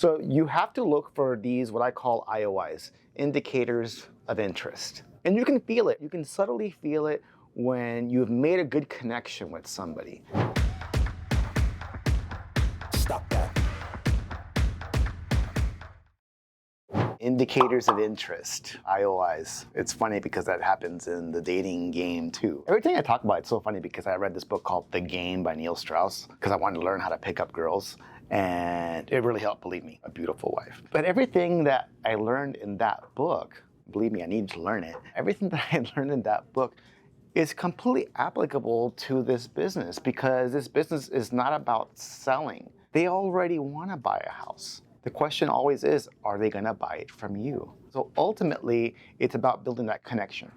So you have to look for these, what I call IOIs, indicators of interest. And you can feel it. You can subtly feel it when you've made a good connection with somebody. Stop that. Indicators of interest, IOIs. It's funny because that happens in the dating game too. Everything I talk about, it's so funny because I read this book called The Game by Neil Strauss because I wanted to learn how to pick up girls. And it really helped, believe me, A Beautiful Wife. But everything that I learned in that book, believe me, I needed to learn it. Everything that I learned in that book is completely applicable to this business because this business is not about selling. They already want to buy a house. The question always is, are they going to buy it from you? So ultimately, it's about building that connection.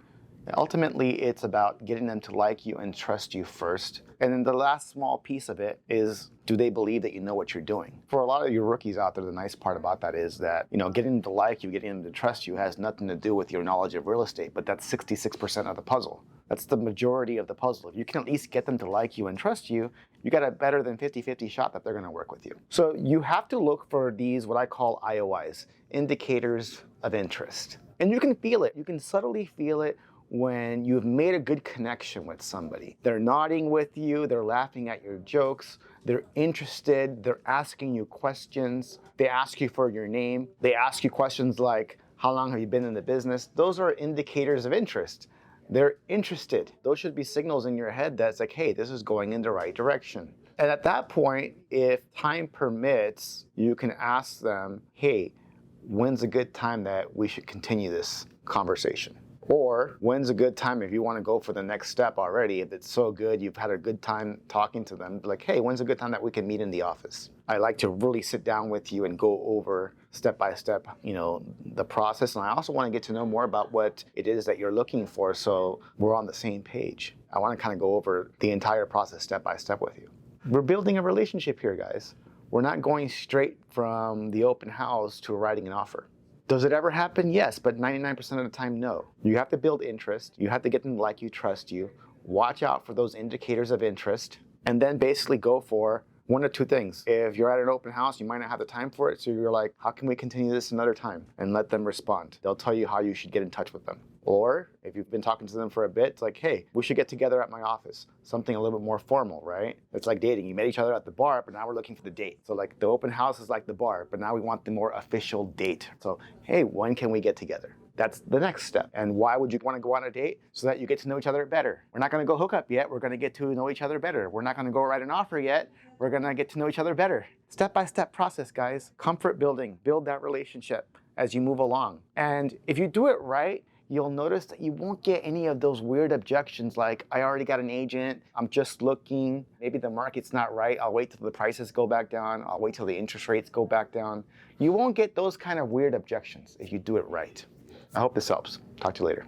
Ultimately, it's about getting them to like you and trust you first. And then the last small piece of it is, do they believe that you know what you're doing? For a lot of your rookies out there, the nice part about that is that, getting them to like you, getting them to trust you has nothing to do with your knowledge of real estate, but that's 66% of the puzzle. That's the majority of the puzzle. If you can at least get them to like you and trust you, you got a better than 50-50 shot that they're going to work with you. So you have to look for these, what I call IOIs, indicators of interest. And you can feel it. You can subtly feel it when you've made a good connection with somebody. They're nodding with you, they're laughing at your jokes, they're interested, they're asking you questions, they ask you for your name, they ask you questions like, how long have you been in the business? Those are indicators of interest. They're interested. Those should be signals in your head that's like, hey, this is going in the right direction. And at that point, if time permits, you can ask them, hey, when's a good time that we should continue this conversation? Or when's a good time if you want to go for the next step already? If it's so good, you've had a good time talking to them, like, hey, when's a good time that we can meet in the office? I like to really sit down with you and go over step by step, the process. And I also want to get to know more about what it is that you're looking for so we're on the same page. I want to kind of go over the entire process step by step with you. We're building a relationship here, guys. We're not going straight from the open house to writing an offer. Does it ever happen? Yes, but 99% of the time, no. You have to build interest. You have to get them to like you, trust you. Watch out for those indicators of interest, and then basically go for one or two things. If you're at an open house, you might not have the time for it, so you're like, how can we continue this another time? And let them respond. They'll tell you how you should get in touch with them. Or if you've been talking to them for a bit, it's like, hey, we should get together at my office. Something a little bit more formal, right? It's like dating. You met each other at the bar, but now we're looking for the date. So like the open house is like the bar, but now we want the more official date. So, hey, when can we get together? That's the next step. And why would you want to go on a date? So that you get to know each other better. We're not going to go hook up yet. We're going to get to know each other better. We're not going to go write an offer yet. We're going to get to know each other better. Step-by-step process, guys. Comfort building. Build that relationship as you move along. And if you do it right, you'll notice that you won't get any of those weird objections like, I already got an agent, I'm just looking, maybe the market's not right, I'll wait till the prices go back down, I'll wait till the interest rates go back down. You won't get those kind of weird objections if you do it right. I hope this helps. Talk to you later.